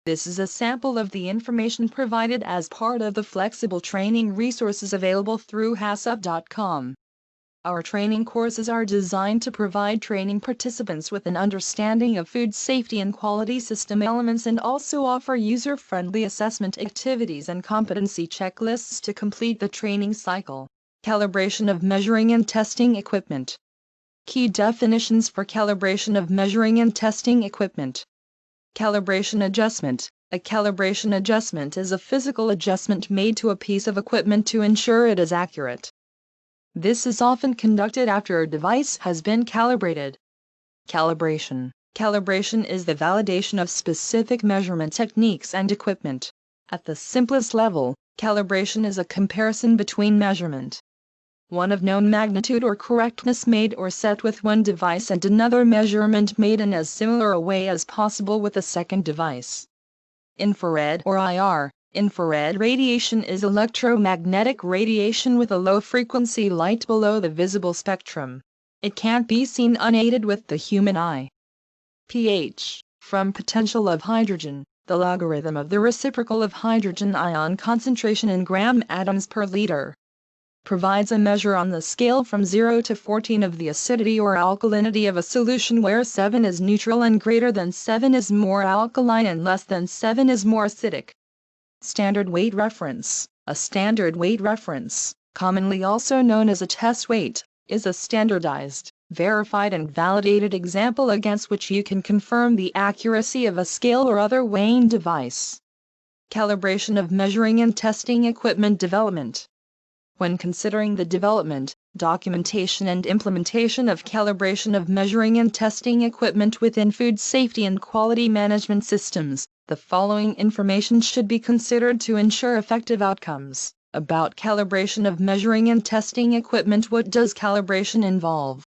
This is a sample of the information provided as part of the flexible training resources available through HACCP.com. Our training courses are designed to provide training participants with an understanding of food safety and quality system elements and also offer user-friendly assessment activities and competency checklists to complete the training cycle. Calibration of measuring and testing equipment. Key definitions for calibration of measuring and testing equipment. Calibration adjustment. A calibration adjustment is a physical adjustment made to a piece of equipment to ensure it is accurate. This is often conducted after a device has been calibrated. Calibration. Calibration is the validation of specific measurement techniques and equipment. At the simplest level, calibration is a comparison between measurement, one of known magnitude or correctness made or set with one device and another measurement made in as similar a way as possible with a second device. Infrared or IR. Infrared radiation is electromagnetic radiation with a low-frequency light below the visible spectrum. It can't be seen unaided with the human eye. pH. From potential of hydrogen, the logarithm of the reciprocal of hydrogen ion concentration in gram atoms per liter. Provides a measure on the scale from 0 to 14 of the acidity or alkalinity of a solution where 7 is neutral and greater than 7 is more alkaline and less than 7 is more acidic. Standard weight reference. A standard weight reference, commonly also known as a test weight, is a standardized, verified and validated example against which you can confirm the accuracy of a scale or other weighing device. Calibration of measuring and testing equipment development. When considering the development, documentation and implementation of calibration of measuring and testing equipment within food safety and quality management systems, the following information should be considered to ensure effective outcomes. About calibration of measuring and testing equipment. What does calibration involve?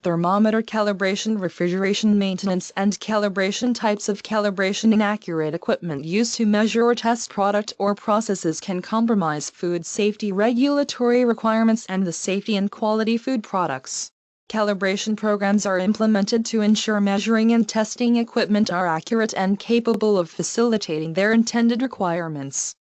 Thermometer calibration, refrigeration maintenance and calibration. Types of calibration. Inaccurate equipment used to measure or test product or processes can compromise food safety regulatory requirements and the safety and quality food products. Calibration programs are implemented to ensure measuring and testing equipment are accurate and capable of facilitating their intended requirements.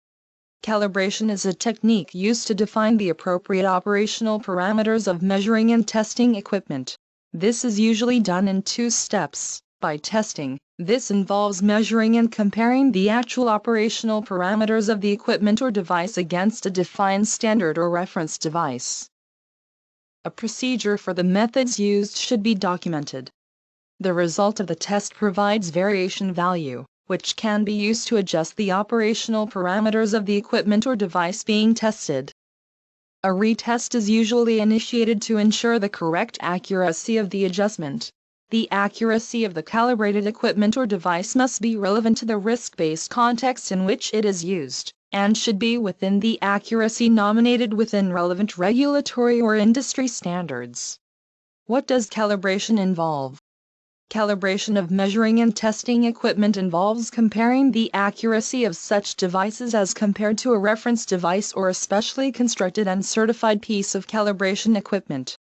Calibration is a technique used to define the appropriate operational parameters of measuring and testing equipment. This is usually done in 2 steps. By testing, this involves measuring and comparing the actual operational parameters of the equipment or device against a defined standard or reference device. A procedure for the methods used should be documented. The result of the test provides variation value, which can be used to adjust the operational parameters of the equipment or device being tested. A retest is usually initiated to ensure the correct accuracy of the adjustment. The accuracy of the calibrated equipment or device must be relevant to the risk-based context in which it is used, and should be within the accuracy nominated within relevant regulatory or industry standards. What does calibration involve? Calibration of measuring and testing equipment involves comparing the accuracy of such devices as compared to a reference device or a specially constructed and certified piece of calibration equipment.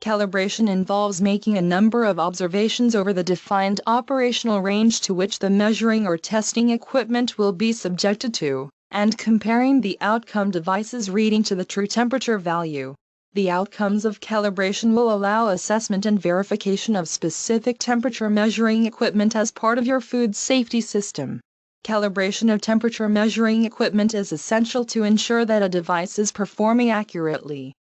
Calibration involves making a number of observations over the defined operational range to which the measuring or testing equipment will be subjected to, and comparing the outcome device's reading to the true temperature value. The outcomes of calibration will allow assessment and verification of specific temperature measuring equipment as part of your food safety system. Calibration of temperature measuring equipment is essential to ensure that a device is performing accurately.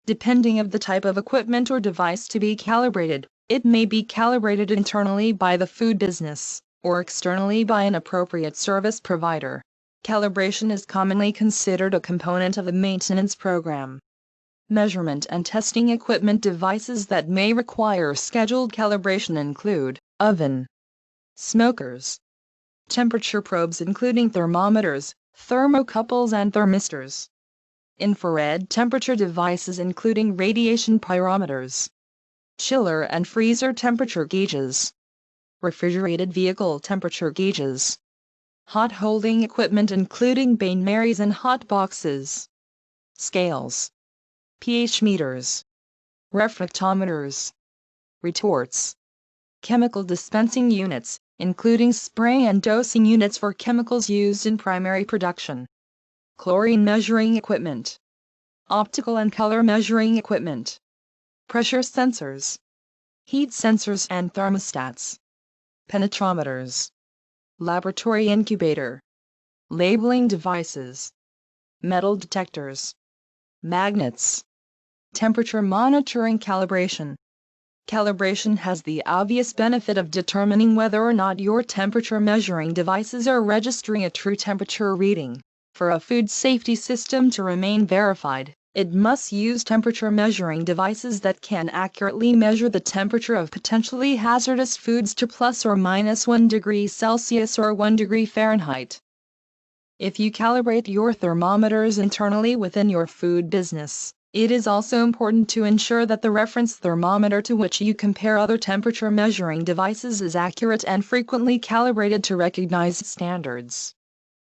Depending on the type of equipment or device to be calibrated, it may be calibrated internally by the food business, or externally by an appropriate service provider. Calibration is commonly considered a component of a maintenance program. Measurement and testing equipment devices that may require scheduled calibration include oven, smokers, temperature probes including thermometers, thermocouples and thermistors, infrared temperature devices including radiation pyrometers, chiller and freezer temperature gauges, refrigerated vehicle temperature gauges, hot holding equipment including bain-maries and hot boxes, scales, pH meters, refractometers, retorts, chemical dispensing units, including spray and dosing units for chemicals used in primary production, chlorine measuring equipment, optical and color measuring equipment, pressure sensors, heat sensors and thermostats, penetrometers, laboratory incubator, labeling devices, metal detectors, magnets, temperature monitoring. Calibration. Calibration has the obvious benefit of determining whether or not your temperature measuring devices are registering a true temperature reading. For a food safety system to remain verified, it must use temperature measuring devices that can accurately measure the temperature of potentially hazardous foods to plus or minus 1 degree Celsius or 1 degree Fahrenheit. If you calibrate your thermometers internally within your food business, it is also important to ensure that the reference thermometer to which you compare other temperature measuring devices is accurate and frequently calibrated to recognized standards.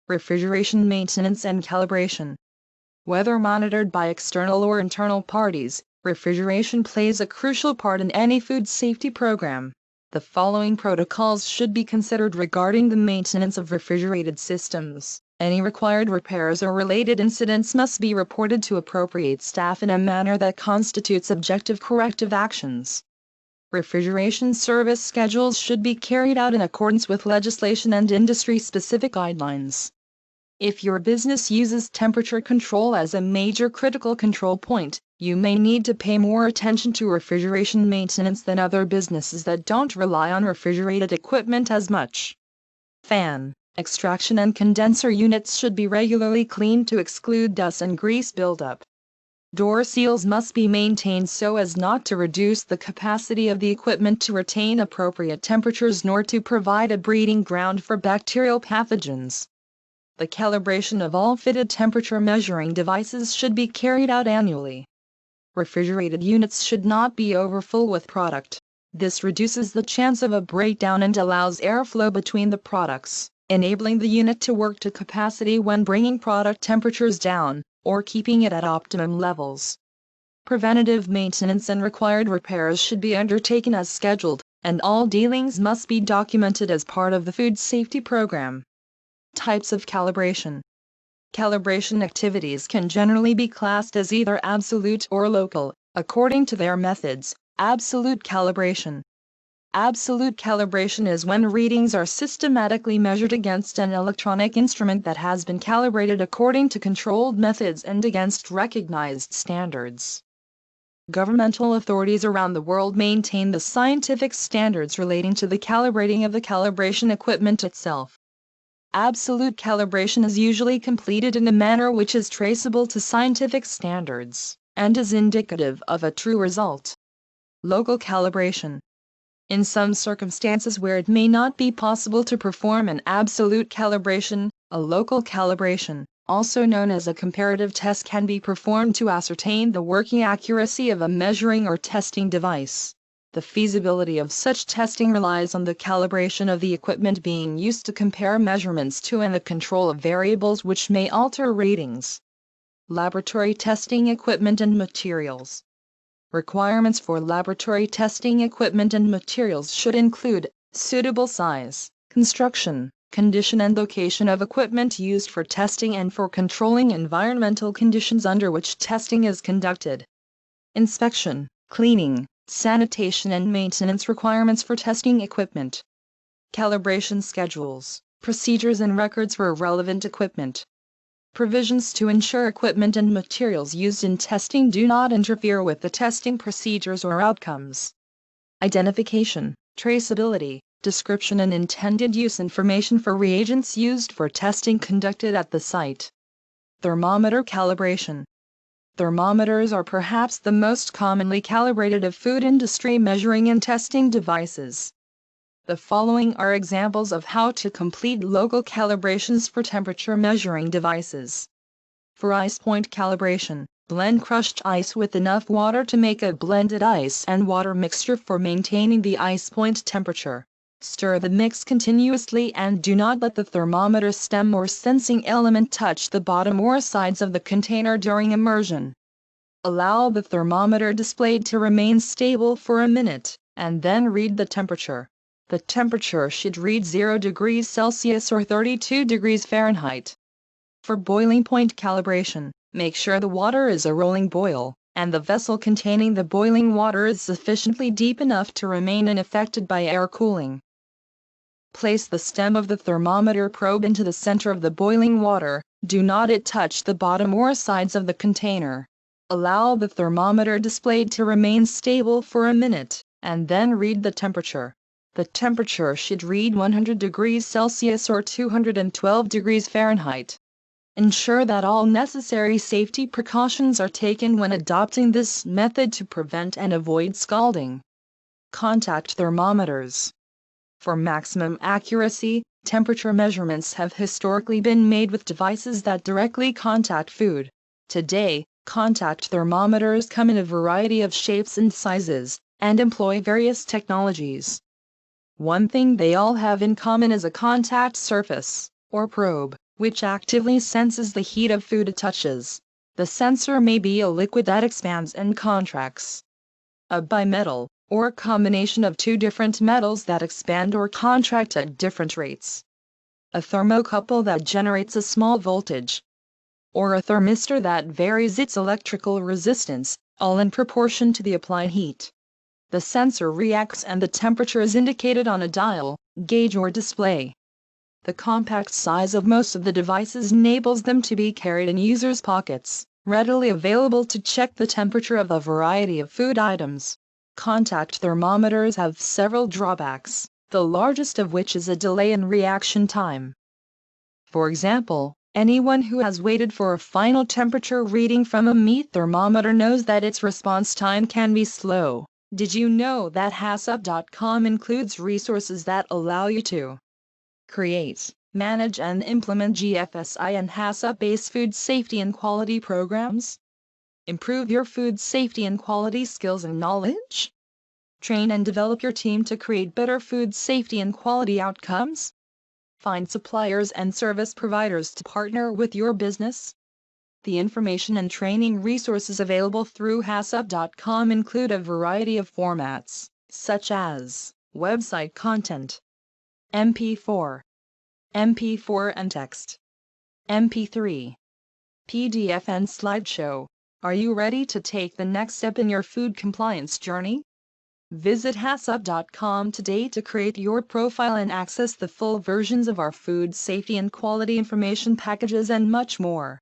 Refrigeration maintenance and calibration. Whether monitored by external or internal parties, refrigeration plays a crucial part in any food safety program. The following protocols should be considered regarding the maintenance of refrigerated systems. Any required repairs or related incidents must be reported to appropriate staff in a manner that constitutes objective corrective actions. Refrigeration service schedules should be carried out in accordance with legislation and industry-specific guidelines. If your business uses temperature control as a major critical control point, you may need to pay more attention to refrigeration maintenance than other businesses that don't rely on refrigerated equipment as much. Fan, extraction and condenser units should be regularly cleaned to exclude dust and grease buildup. Door seals must be maintained so as not to reduce the capacity of the equipment to retain appropriate temperatures nor to provide a breeding ground for bacterial pathogens. The calibration of all fitted temperature measuring devices should be carried out annually. Refrigerated units should not be overfull with product. This reduces the chance of a breakdown and allows airflow between the products, enabling the unit to work to capacity when bringing product temperatures down, or keeping it at optimum levels. Preventative maintenance and required repairs should be undertaken as scheduled, and all dealings must be documented as part of the food safety program. Types of calibration. Calibration activities can generally be classed as either absolute or local, according to their methods. Absolute calibration. Absolute calibration is when readings are systematically measured against an electronic instrument that has been calibrated according to controlled methods and against recognized standards. Governmental authorities around the world maintain the scientific standards relating to the calibrating of the calibration equipment itself. Absolute calibration is usually completed in a manner which is traceable to scientific standards, and is indicative of a true result. Local calibration. In some circumstances where it may not be possible to perform an absolute calibration, a local calibration, also known as a comparative test, can be performed to ascertain the working accuracy of a measuring or testing device. The feasibility of such testing relies on the calibration of the equipment being used to compare measurements to and the control of variables which may alter readings. Laboratory testing equipment and materials. Requirements for laboratory testing equipment and materials should include suitable size, construction, condition and location of equipment used for testing and for controlling environmental conditions under which testing is conducted. Inspection, cleaning, sanitation and maintenance requirements for testing equipment. Calibration schedules, procedures and records for relevant equipment. Provisions to ensure equipment and materials used in testing do not interfere with the testing procedures or outcomes. Identification, traceability, description and intended use information for reagents used for testing conducted at the site. Thermometer calibration. Thermometers are perhaps the most commonly calibrated of food industry measuring and testing devices. The following are examples of how to complete local calibrations for temperature measuring devices. For ice point calibration, blend crushed ice with enough water to make a blended ice and water mixture for maintaining the ice point temperature. Stir the mix continuously and do not let the thermometer stem or sensing element touch the bottom or sides of the container during immersion. Allow the thermometer display to remain stable for a minute, and then read the temperature. The temperature should read 0 degrees Celsius or 32 degrees Fahrenheit. For boiling point calibration, make sure the water is a rolling boil, and the vessel containing the boiling water is sufficiently deep enough to remain unaffected by air cooling. Place the stem of the thermometer probe into the center of the boiling water. Do not touch the bottom or sides of the container. Allow the thermometer display to remain stable for a minute, and then read the temperature. The temperature should read 100 degrees Celsius or 212 degrees Fahrenheit. Ensure that all necessary safety precautions are taken when adopting this method to prevent and avoid scalding. Contact thermometers. For maximum accuracy, temperature measurements have historically been made with devices that directly contact food. Today, contact thermometers come in a variety of shapes and sizes, and employ various technologies. One thing they all have in common is a contact surface, or probe, which actively senses the heat of food it touches. The sensor may be a liquid that expands and contracts, a bimetal, or a combination of two different metals that expand or contract at different rates, a thermocouple that generates a small voltage, or a thermistor that varies its electrical resistance, all in proportion to the applied heat. The sensor reacts and the temperature is indicated on a dial, gauge or display. The compact size of most of the devices enables them to be carried in users' pockets, readily available to check the temperature of a variety of food items. Contact thermometers have several drawbacks, the largest of which is a delay in reaction time. For example, anyone who has waited for a final temperature reading from a meat thermometer knows that its response time can be slow. Did you know that HACCP.com includes resources that allow you to create, manage and implement GFSI and HACCP-based food safety and quality programs? Improve your food safety and quality skills and knowledge? Train and develop your team to create better food safety and quality outcomes? Find suppliers and service providers to partner with your business? The information and training resources available through HACCP.com include a variety of formats, such as website content, MP4, MP4 and text, MP3, PDF and slideshow. Are you ready to take the next step in your food compliance journey? Visit HACCP.com today to create your profile and access the full versions of our food safety and quality information packages and much more.